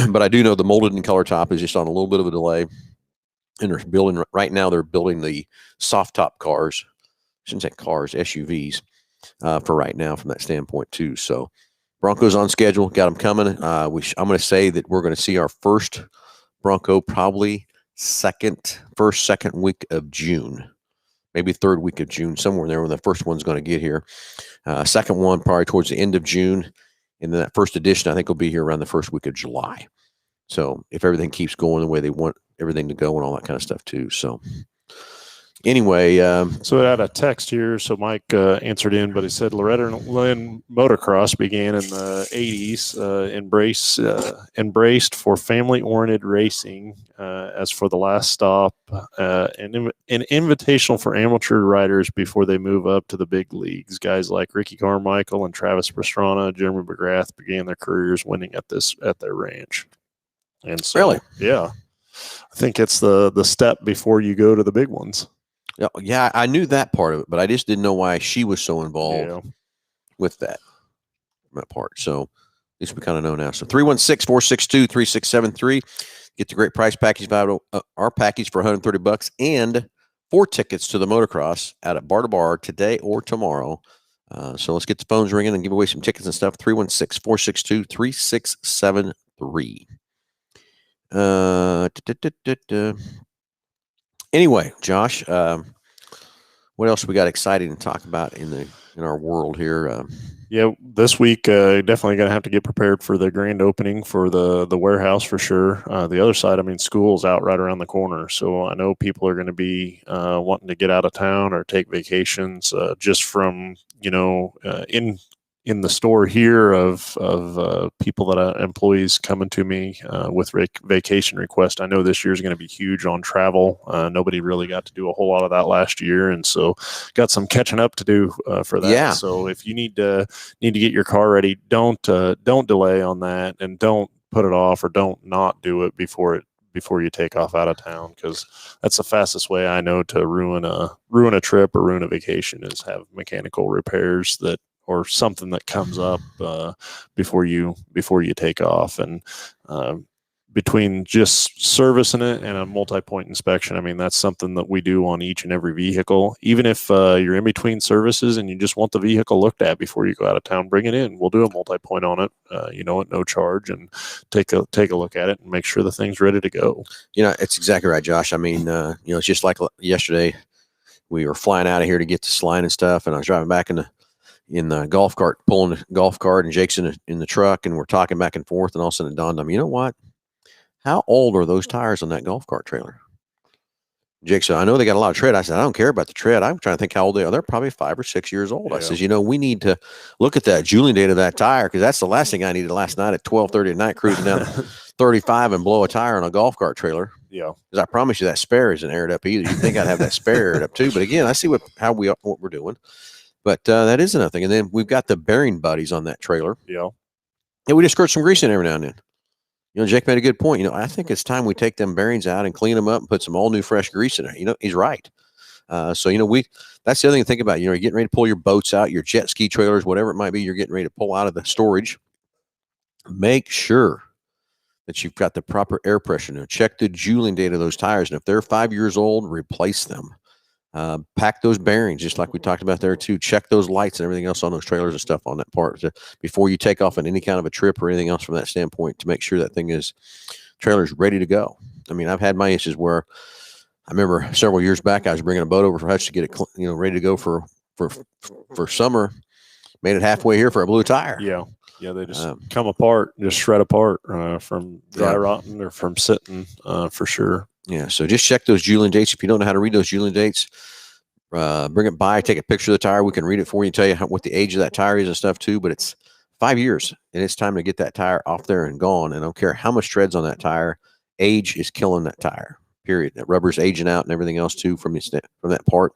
but I do know the molded and color top is just on a little bit of a delay, and they're building right now. They're building the soft top cars. I shouldn't say cars, SUVs, for right now from that standpoint too. So Broncos on schedule, got them coming. I'm going to say that we're going to see our first Bronco probably first, second week of June, maybe third week of June, somewhere in there when the first one's going to get here. Second one probably towards the end of June. And then that first edition, I think, will be here around the first week of July. So if everything keeps going the way they want everything to go and all that kind of stuff too. So anyway, so I had a text here. So Mike answered in, but he said Loretta Lynn motocross began in the 80s, embraced for family-oriented racing. As for the last stop, an invitational for amateur riders before they move up to the big leagues. Guys like Ricky Carmichael and Travis Pastrana, Jeremy McGrath began their careers winning at their ranch. And so, really, yeah, I think it's the step before you go to the big ones. Yeah, I knew that part of it, but I just didn't know why she was so involved with that part. So at least we kind of know now. So 316-462-3673. Get the great price package, our package for $130 and 4 tickets to the motocross out at Bar to Bar today or tomorrow. So let's get the phones ringing and give away some tickets and stuff. 316-462-3673. Anyway, Josh, what else we got exciting to talk about in our world here? Yeah, this week definitely going to have to get prepared for the grand opening for the warehouse for sure. The other side, I mean, school's out right around the corner, so I know people are going to be wanting to get out of town or take vacations just from in the store here of people that employees coming to me with vacation requests. I know this year is going to be huge on travel. Nobody really got to do a whole lot of that last year, and so got some catching up to do for that. Yeah. So if you need to get your car ready, don't delay on that, and don't put it off or don't not do it before you take off out of town, because that's the fastest way I know to ruin a trip or ruin a vacation is have mechanical repairs or something that comes up before you take off. And between just servicing it and a multi-point inspection, I mean, that's something that we do on each and every vehicle. Even if you're in between services and you just want the vehicle looked at before you go out of town, bring it in. We'll do a multi-point on it, at no charge, and take a look at it and make sure the thing's ready to go. It's exactly right, Josh. I mean, it's just like yesterday, we were flying out of here to get this line and stuff, and I was driving back in the golf cart, pulling the golf cart, and Jake's in the truck, and we're talking back and forth, and all of a sudden it dawned on me, you know what? How old are those tires on that golf cart trailer? Jake said, I know they got a lot of tread. I said, I don't care about the tread. I'm trying to think how old they are. They're probably 5 or 6 years old. Yeah. I says, we need to look at that Julian date of that tire, because that's the last thing I needed last night at 12:30 at night, cruising down 35 and blow a tire on a golf cart trailer. Yeah. Because I promise you that spare isn't aired up either. You'd think I'd have that spare aired up too. But again, I see what we're doing. But that is another thing. And then we've got the bearing buddies on that trailer. Yeah. And we just squirt some grease in every now and then. Jake made a good point. I think it's time we take them bearings out and clean them up and put some all new fresh grease in there. He's right. So that's the other thing to think about. You're getting ready to pull your boats out, your jet ski trailers, whatever it might be, you're getting ready to pull out of the storage. Make sure that you've got the proper air pressure. Check the Julian date of those tires. And if they're 5 years old, replace them. Pack those bearings, just like we talked about there too. Check those lights and everything else on those trailers and stuff on that part before you take off on any kind of a trip or anything else from that standpoint, to make sure that thing is trailer's ready to go. I mean, I've had my issues where I remember several years back, I was bringing a boat over for Hutch to get it, ready to go for summer. Made it halfway here for a blue tire. Yeah. Yeah, they just come apart, just shred apart from dry rotting or from sitting, for sure. Yeah, so just check those Julian dates. If you don't know how to read those Julian dates, bring it by, take a picture of the tire. We can read it for you, tell you what the age of that tire is and stuff too. But it's 5 years, and it's time to get that tire off there and gone. And I don't care how much treads on that tire, age is killing that tire. Period. That rubber's aging out and everything else too from that part.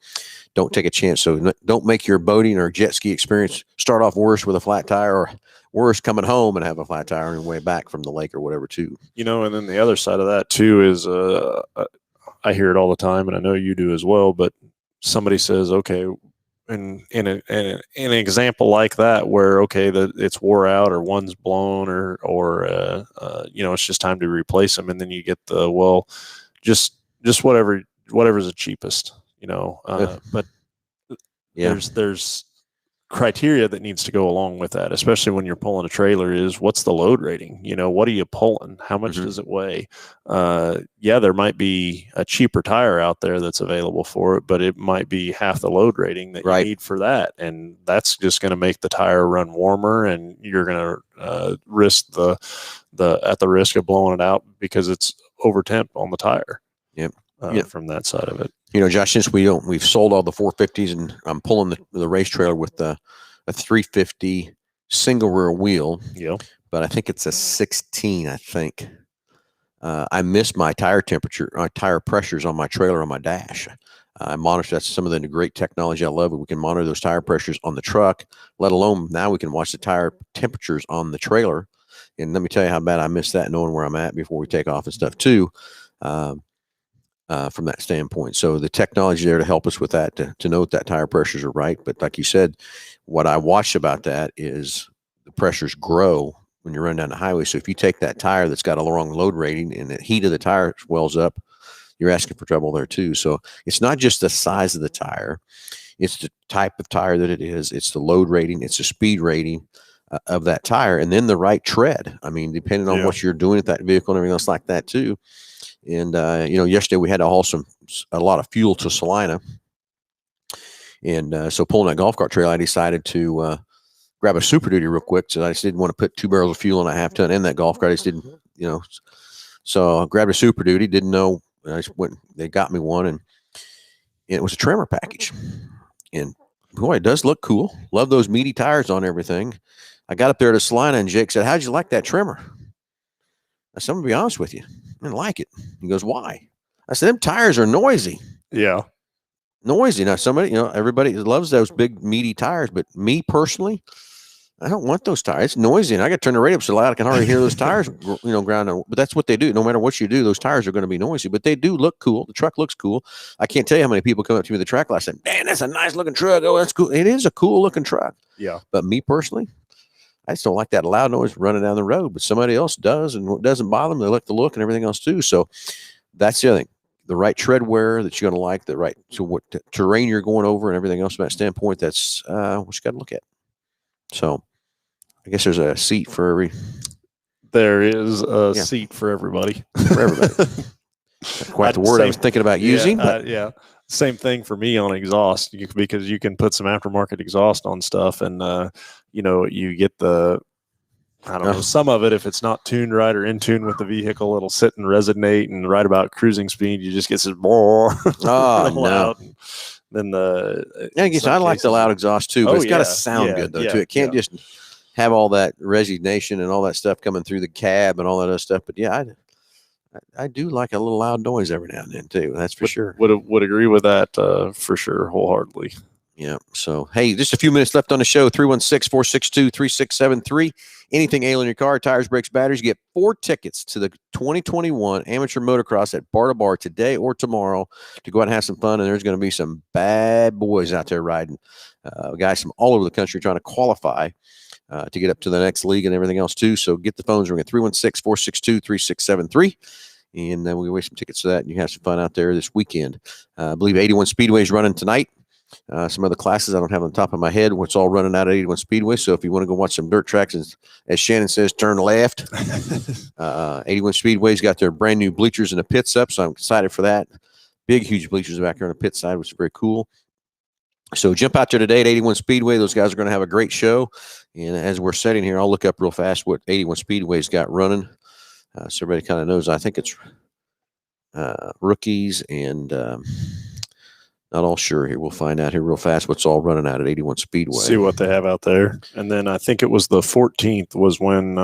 Don't take a chance. So don't make your boating or jet ski experience start off worse with a flat tire, or worse coming home and have a flat tire on your way back from the lake or whatever too. And then the other side of that too is I hear it all the time, and I know you do as well, but somebody says, okay, in an example like that where, okay, it's wore out or one's blown or it's just time to replace them. And then you get just whatever's the cheapest, but there's criteria that needs to go along with that, especially when you're pulling a trailer. Is what's the load rating? What are you pulling? How much does it weigh? There might be a cheaper tire out there that's available for it, but it might be half the load rating that you need for that, and that's just going to make the tire run warmer, and you're going to risk at the risk of blowing it out because it's over temp on the tire. From that side of it. Josh, since we've sold all the 450s, and I'm pulling the race trailer with a 350 single rear wheel. Yeah. But I think it's a 16, I think. I miss my tire temperature, tire pressures on my trailer on my dash. I monitor. That's some of the great technology I love. We can monitor those tire pressures on the truck, let alone now we can watch the tire temperatures on the trailer. And let me tell you how bad I miss that, knowing where I'm at before we take off and stuff too. From that standpoint. So the technology there to help us with that, to know that tire pressures are right. But like you said, what I watched about that is the pressures grow when you run down the highway. So if you take that tire that's got a wrong load rating and the heat of the tire swells up, you're asking for trouble there too. So it's not just the size of the tire, it's the type of tire that it is, it's the load rating, it's the speed rating of that tire, and then the right tread. I mean, depending on what you're doing with that vehicle and everything else like that too. And, yesterday we had to haul a lot of fuel to Salina. And so pulling that golf cart trailer, I decided to grab a Super Duty real quick. So I just didn't want to put 2 barrels of fuel in a half ton in that golf cart. I just didn't, So I grabbed a Super Duty, didn't know. I just went, they got me one, and it was a trimmer package. And boy, it does look cool. Love those meaty tires on everything. I got up there to Salina, and Jake said, "How'd you like that trimmer?" I said, "I'm gonna be honest with you, I didn't like it." He goes, "Why?" I said, "Them tires are noisy." Yeah. Noisy. Now somebody, everybody loves those big meaty tires, but me personally, I don't want those tires. It's noisy, and I got to turn the radio up so loud I can hardly hear those tires, ground. But that's what they do. No matter what you do, those tires are going to be noisy, but they do look cool. The truck looks cool. I can't tell you how many people come up to me at the track last night. "Man, that's a nice looking truck. Oh, that's cool." It is a cool looking truck. Yeah. But me personally, I just don't like that loud noise running down the road, but somebody else does, and it doesn't bother them. They like the look and everything else too. So that's the other thing. The right tread wear that you're going to like, the right to what terrain you're going over and everything else from that standpoint, that's what you got to look at. So I guess there's a seat for every. There is a seat for everybody. For everybody. Quite the word I was thinking about using. Yeah. Same thing for me on exhaust, because you can put some aftermarket exhaust on stuff, and you get the, I don't know, some of it, if it's not tuned right or in tune with the vehicle, it'll sit and resonate, and right about cruising speed, you just get this loud. Then I like the loud exhaust too, but it's got to sound good though too. It can't just have all that resignation and all that stuff coming through the cab and all that other stuff. But yeah, I do like a little loud noise every now and then too. That's for sure. Would agree with that for sure, wholeheartedly. Yeah. So, hey, just a few minutes left on the show. 316-462-3673. Anything ailing your car, tires, brakes, batteries, you get 4 tickets to the 2021 Amateur Motocross at Bar to Bar today or tomorrow to go out and have some fun. And there's going to be some bad boys out there riding. Guys from all over the country trying to qualify to get up to the next league and everything else too. So get the phones ringing, 316-462-3673. and then we away some tickets to that, and you have some fun out there this weekend. I believe 81 Speedway is running tonight. Some other classes I don't have on the top of my head. What's all running out at 81 Speedway. So if you want to go watch some dirt tracks, as Shannon says, turn left. 81 Speedway's got their brand new bleachers in the pits up, so I'm excited for that. Big, huge bleachers back here on the pit side, which is very cool. So jump out there today at 81 Speedway. Those guys are going to have a great show. And as we're sitting here, I'll look up real fast what 81 Speedway's got running. So everybody kind of knows. I think it's rookies and not all sure here. We'll find out here real fast what's all running out at 81 Speedway. See what they have out there. And then I think it was the 14th was when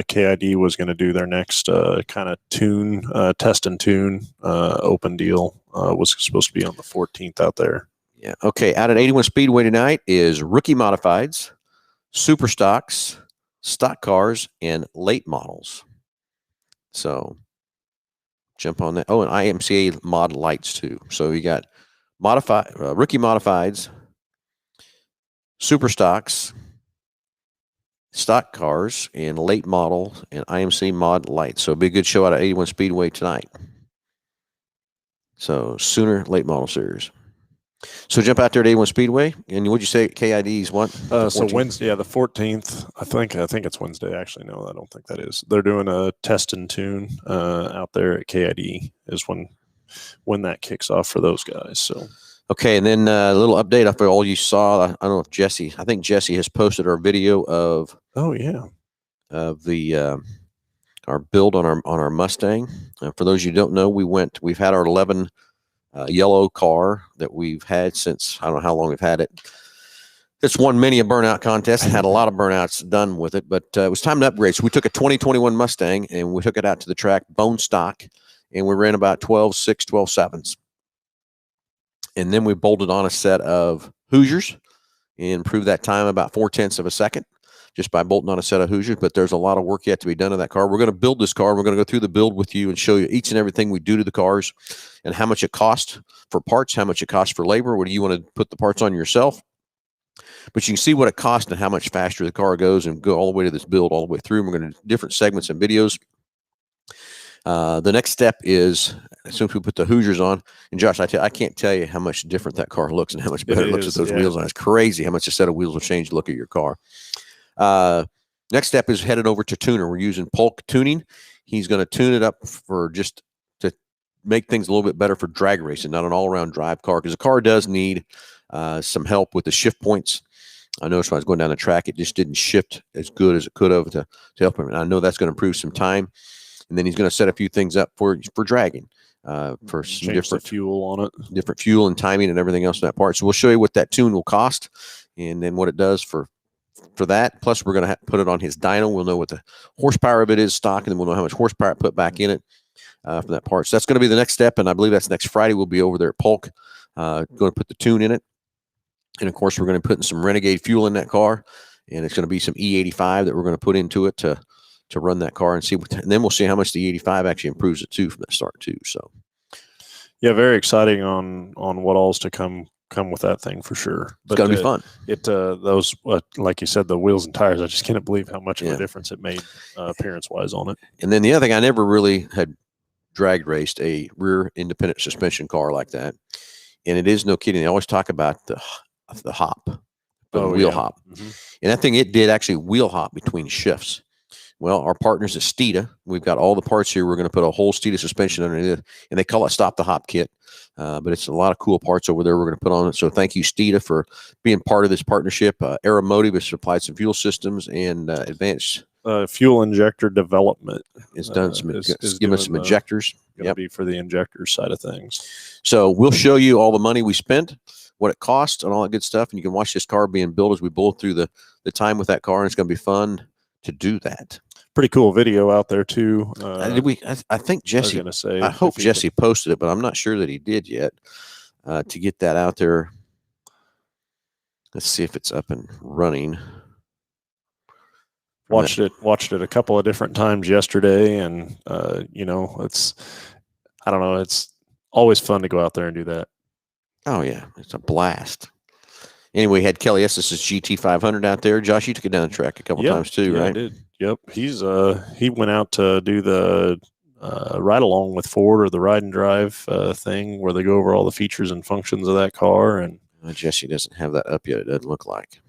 KID was going to do their next kind of test and tune open deal. Was supposed to be on the 14th out there. Yeah. Okay. Out at 81 Speedway tonight is rookie modifieds, super stocks, stock cars, and late models. So jump on that. Oh, and IMCA mod lights too. So you got rookie modifieds, super stocks, stock cars, and late model and IMC mod lights. So it'll be a good show out at 81 Speedway tonight. So Sooner late model series. So jump out there at 81 Speedway, and what'd you say? KID's what? So Wednesday, yeah, the 14th. I think it's Wednesday. Actually, no, I don't think that is. They're doing a test and tune out there at KID is when that kicks off for those guys. So okay, and then a little update after all you saw. I don't know if Jesse. I think Jesse has posted our video of. Oh yeah. Of the our build on our Mustang. For those you who don't know, we've had our 11. Yellow car that we've had since I don't know how long we've had it. It's won many a burnout contest and had a lot of burnouts done with it, but it was time to upgrade. So we took a 2021 Mustang and we took it out to the track bone stock, and we ran about 12.6, 12.7s. And then we bolted on a set of Hoosiers and improved that time about 0.4 of a second just by bolting on a set of Hoosiers. But there's a lot of work yet to be done to that car. We're going to build this car. We're going to go through the build with you and show you each and everything we do to the cars and how much it costs for parts, how much it costs for labor. What do you want to put the parts on yourself? But you can see what it costs and how much faster the car goes and go all the way to this build all the way through. And we're going to do different segments and videos. The next step is as soon as we put the Hoosiers on, and Josh, I can't tell you how much different that car looks and how much better it looks with those wheels on. It's crazy how much a set of wheels will change the look of your car. Next step is headed over to tuner. We're using Polk tuning. He's going to tune it up for just to make things a little bit better for drag racing, not an all-around drive car, because the car does need some help with the shift points. I noticed when I was going down the track, it just didn't shift as good as it could have to help him. And I know that's going to improve some time. And then he's going to set a few things up for dragging, for some different fuel on it, different fuel and timing and everything else in that part. So we'll show you what that tune will cost and then what it does for that. Plus, we're going to put it on his dyno. We'll know what the horsepower of it is stock, and then we'll know how much horsepower it put back in it for that part. So that's going to be the next step, and I believe that's next Friday. We'll be over there at Polk, going to put the tune in it. And, of course, we're going to put in some Renegade fuel in that car, and it's going to be some E85 that we're going to put into it to run that car and see. And then we'll see how much the E85 actually improves it, too, from that start, too. So, yeah, very exciting on what all's to come with that thing for sure. But it's going to be fun. Those like you said, the wheels and tires, I just can't believe how much of a difference it made appearance wise on it. And then the other thing, I never really had drag raced a rear independent suspension car like that, and it is no kidding. They always talk about the hop, the wheel hop, and that thing, it did actually wheel hop between shifts. Well, our partners at Steeda, we've got all the parts here. We're going to put a whole Steeda suspension underneath it, and they call it Stop the Hop kit. But it's a lot of cool parts over there we're going to put on it. So thank you, Steeda, for being part of this partnership. Aeromotive has supplied some fuel systems, and Advanced Fuel Injector Development has done some, given us some injectors. Going to be for the injector side of things. So we'll show you all the money we spent, what it costs, and all that good stuff. And you can watch this car being built as we blow through the time with that car, and it's going to be fun to do that. Pretty cool video out there too. I think Jesse. I hope Jesse posted it, but I'm not sure that he did yet. To get that out there, let's see if it's up and running. Watched it a couple of different times yesterday, and it's always fun to go out there and do that. Oh yeah, it's a blast. Anyway, we had Kelly Estes' GT500 out there. Josh, you took it down the track a couple times too, right? I did. Yep. He went out to do the ride along with Ford or the ride and drive thing where they go over all the features and functions of that car, and Jesse doesn't have that up yet. It doesn't look like.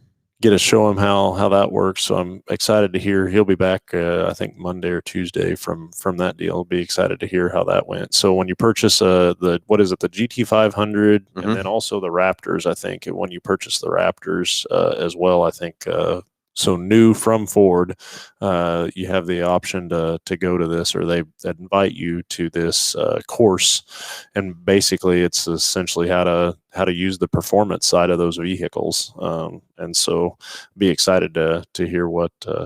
get to show him how that works. So I'm excited to hear. He'll be back, I think Monday or Tuesday from that deal. I'll be excited to hear how that went. So when you purchase the GT500 and then also the Raptors, I think when you purchase the Raptors as well, I think so new from Ford, you have the option to go to this, or they invite you to this course, and basically it's essentially how to use the performance side of those vehicles. And so be excited to hear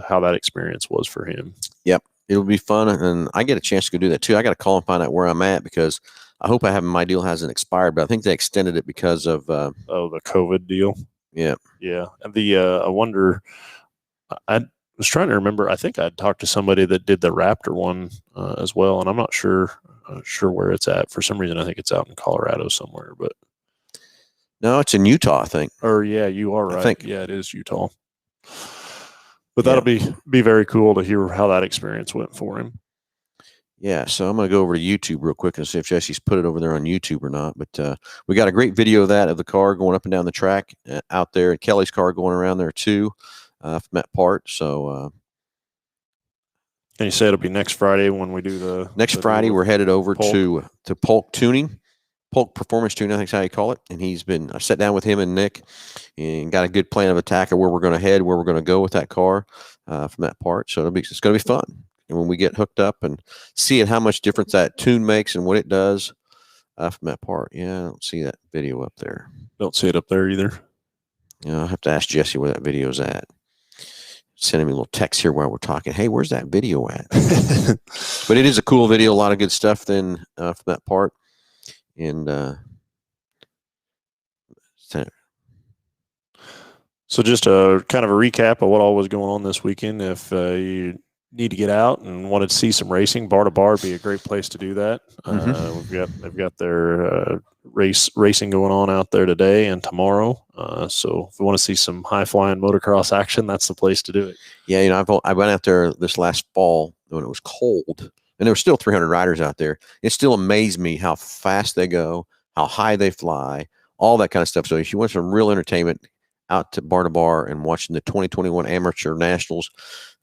how that experience was for him. Yep, it'll be fun, and I get a chance to go do that too. I got to call and find out where I'm at, because I hope my deal hasn't expired, but I think they extended it because of the COVID deal. Yeah. And I wonder. I was trying to remember. I think I talked to somebody that did the Raptor one as well, and I'm not sure where it's at. For some reason, I think it's out in Colorado somewhere. But no, it's in Utah, I think. Or yeah, you are right. I think. Yeah, it is Utah. But that'll be very cool to hear how that experience went for him. Yeah, so I'm going to go over to YouTube real quick and see if Jesse's put it over there on YouTube or not. But we got a great video of that, of the car going up and down the track out there, and Kelly's car going around there too. From that part. So and you say it'll be next Friday when we do the next Friday. We're headed over to Polk Tuning, Polk Performance Tuning, I think is how you call it. And I sat down with him and Nick and got a good plan of attack of where we're going to head, where we're going to go with that car from that part. So it's going to be fun. And when we get hooked up and see how much difference that tune makes and what it does from that part. Yeah, I don't see that video up there. Don't see it up there either. I'll have to ask Jesse where that video's at. Sending me a little text here while we're talking. Hey, where's that video at? But it is a cool video. A lot of good stuff then from that part. And so just a kind of a recap of what all was going on this weekend. If you need to get out and wanted to see some racing, Bar to Bar would be a great place to do that. They've got their racing going on out there today and tomorrow. So if you want to see some high flying motocross action, that's the place to do it. Yeah, I went out there this last fall when it was cold, and there were still 300 riders out there. It still amazed me how fast they go, how high they fly, all that kind of stuff. So if you want some real entertainment, out to Bar to Bar and watching the 2021 Amateur Nationals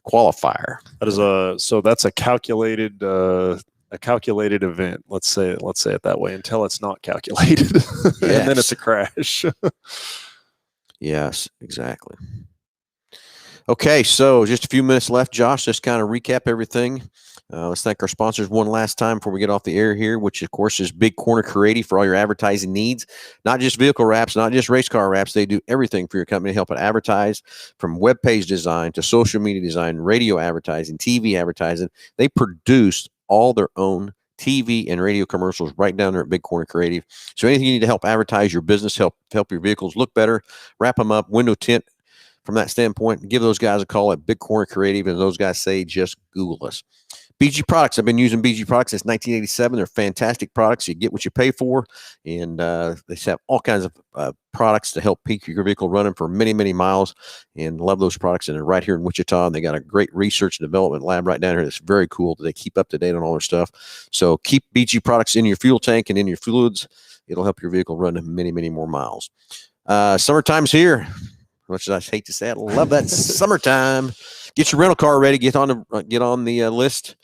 qualifier. That's a calculated event. Let's say it that way, until it's not calculated. Yes. And then it's a crash. Yes, exactly. Okay, so just a few minutes left, Josh. Just kind of recap everything. Let's thank our sponsors one last time before we get off the air here, which of course is Big Corner Creative for all your advertising needs. Not just vehicle wraps, not just race car wraps. They do everything for your company to help it advertise, from web page design to social media design, radio advertising, TV advertising. They produce all their own TV and radio commercials right down there at Big Corner Creative. So anything you need to help advertise your business, help your vehicles look better, wrap them up, window tint. From that standpoint, give those guys a call at Big Corner Creative, and those guys say just Google us. BG Products. I've been using BG Products since 1987. They're fantastic products. You get what you pay for, and they have all kinds of products to help keep your vehicle running for many, many miles, and love those products. And they're right here in Wichita, and they got a great research and development lab right down here that's very cool that they keep up to date on all their stuff. So keep BG Products in your fuel tank and in your fluids. It'll help your vehicle run many, many more miles. Summertime's here. Much as I hate to say it, I love that summertime. Get your rental car ready. Get on the list.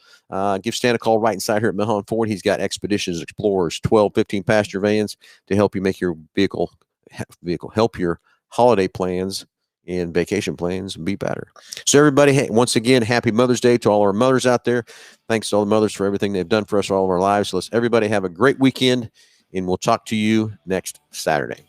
Give Stan a call right inside here at Milhon Ford. He's got Expeditions, Explorers, 12, 15 passenger vans to help you make your vehicle help your holiday plans and vacation plans be better. So everybody, hey, once again, happy Mother's Day to all our mothers out there. Thanks to all the mothers for everything they've done for us all of our lives. So let's everybody have a great weekend, and we'll talk to you next Saturday.